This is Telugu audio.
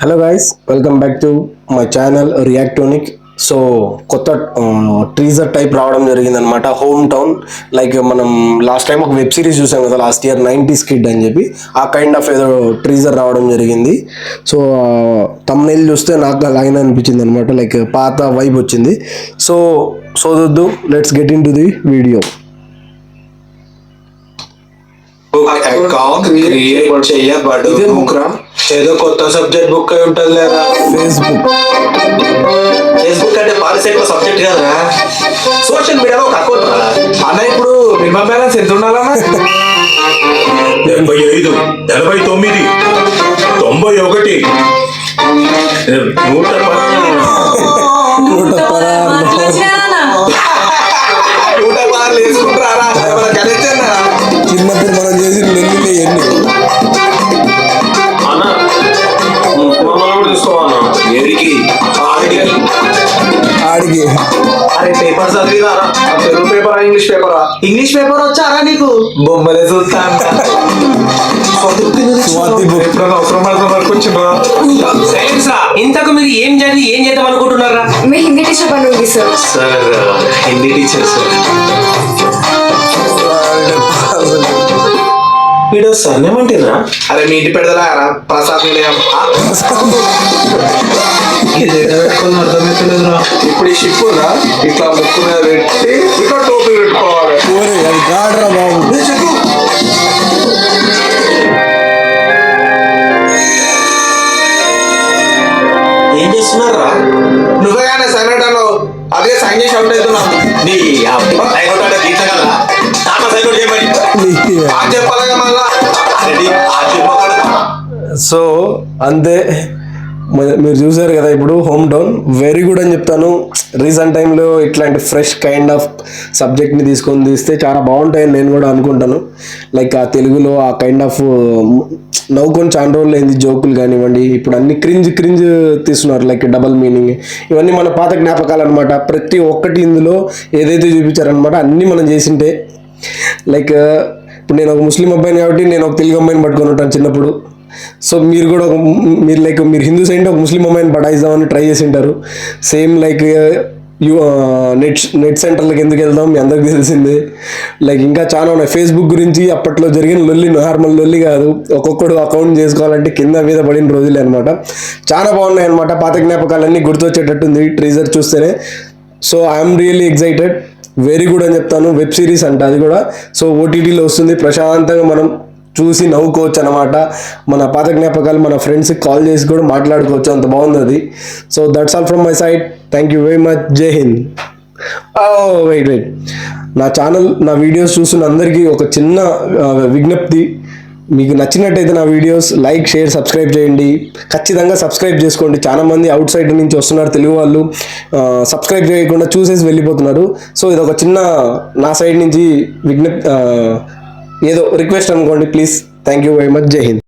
Hello guys, welcome back to my channel Reactonic. So కొత్త టీజర్ టైప్ రావడం జరిగింది అనమాట. హోమ్ టౌన్, లైక్ మనం లాస్ట్ టైం ఒక వెబ్ సిరీస్ చూసాం కదా, లాస్ట్ ఇయర్ 90s కిడ్ అని చెప్పి. ఆ కైండ్ ఆఫ్ ఏదో టీజర్ రావడం జరిగింది. సో తమ్నైల్ చూస్తే నాకు అలాగే అనిపించింది అనమాట, లైక్ పాత వైబ్ వచ్చింది. సో సోదొద్దు, let's get into the video. Account create చేయబడు. ఏదో కొత్త సబ్జెక్ట్ బుక్ అయి ఉంటుంది లేదా. ఫేస్బుక్ అంటే పాలిసెట్ సబ్జెక్ట్ కదా, సోషల్ మీడియాలో ఒక అకౌంట్ అన్న. ఇప్పుడు మినిమం బ్యాలెన్స్ ఎంత ఉండాలన్నా? 85, 89, 91, 116 వేసుకుంటారా? చిన్నప్పుడు మనం చేసిన లొల్లిలే ఎన్ని. ఆడికి అరే పేపర్ చదివిదారా? తెలుగు పేపరా ఇంగ్లీష్ పేపరా? ఇంగ్లీష్ పేపర్ వచ్చారా నీకు? బొమ్మలే చూస్తా అవసరం పడుతున్న వరకు వచ్చిండ్రా. ఇంతకు మీరు ఏం చేద్దాం అనుకుంటున్నారా? मैं हिंदी टीचर बनूंगी sir. Sir Hindi teacher sir. వీడు సన్నేమంటేనా? అరే మీ ఇంటి పెడదలా ప్రసాద్ నిలయం. అర్థమవుతలేదురా. ఇప్పుడు ఈ షిప్ ఉందా, ఇట్లా ముక్కు మీద పెట్టి ఇట్లా టోపీ పెట్టుకోవాలి. అది గాడ్రా బాబు. ఏం చేస్తున్నారా? నువ్వే కానీ సైలెంట్ అన్నావు, అదే సైన్ చేసి అవుట్ అవుతున్నావు. నీ చెప్పాలి మళ్ళా. సో అంతే, మీరు చూసారు కదా. ఇప్పుడు హోమ్ టౌన్ వెరీ గుడ్ అని చెప్తాను. రీసెంట్ టైంలో ఇట్లాంటి ఫ్రెష్ కైండ్ ఆఫ్ సబ్జెక్ట్ని తీసుకొని తీస్తే చాలా బాగుంటాయని నేను కూడా అనుకుంటాను. లైక్ ఆ తెలుగులో ఆ కైండ్ ఆఫ్ నవ్వుకొని చాలా రోజులు అయింది, జోకులు కానివ్వండి. ఇప్పుడు అన్ని క్రింజ్ తీస్తున్నారు, లైక్ డబల్ మీనింగ్. ఇవన్నీ మన పాత జ్ఞాపకాలు అనమాట. ప్రతి ఒక్కటి ఇందులో ఏదైతే చూపించారనమాట అన్నీ మనం చేసింటే. లైక్ ఇప్పుడు నేను ఒక ముస్లిం అబ్బాయిని కాబట్టి నేను ఒక తెలుగు అమ్మాయిని పట్టుకొని ఉంటాను చిన్నప్పుడు. సో మీరు కూడా మీరు హిందూస్ ఏంటి ఒక ముస్లిం అమ్మాయిని పడాయిద్దామని ట్రై చేసి ఉంటారు. సేమ్ లైక్ నెట్ సెంటర్లకు ఎందుకు వెళ్దాం మీ అందరికి తెలిసిందే. లైక్ ఇంకా చాలా ఉన్నాయి. ఫేస్బుక్ గురించి అప్పట్లో జరిగిన లొల్లి నార్మల్ లొల్లి కాదు, ఒక్కొక్కడు అకౌంట్ చేసుకోవాలంటే కింద మీద పడిన రోజులే అనమాట. చాలా బాగున్నాయి అనమాట. పాత జ్ఞాపకాలన్నీ గుర్తొచ్చేటట్టుంది ట్రీజర్ చూస్తేనే. So I'm really excited, very good అని చెప్తాను. వెబ్ సిరీస్ అంట అది కూడా. సో ఓటీటీలో వస్తుంది, ప్రశాంతంగా మనం చూసి నవ్వుకోవచ్చు అనమాట. మన పాత జ్ఞాపకాలు మన ఫ్రెండ్స్కి కాల్ చేసి కూడా మాట్లాడుకోవచ్చు, అంత బాగుంది అది. So that's all from my side. Thank you very much. జై హింద్. వెయిట్ నా ఛానల్, నా వీడియోస్ చూస్తున్న అందరికీ ఒక చిన్న విజ్ఞప్తి. మీకు నచ్చినట్టయితే నా వీడియోస్ లైక్, షేర్, సబ్స్క్రైబ్ చేయండి. ఖచ్చితంగా సబ్స్క్రైబ్ చేసుకోండి. చాలా మంది అవుట్ సైడ్ నుంచి వస్తున్నారు తెలుగు వాళ్ళు, సబ్స్క్రైబ్ చేయకుండా చూసేసి వెళ్ళిపోతున్నారు. సో ఇది ఒక చిన్న నా సైడ్ నుంచి ఏదో రిక్వెస్ట్ అనుకోండి please. Thank you very much. జై హింద్.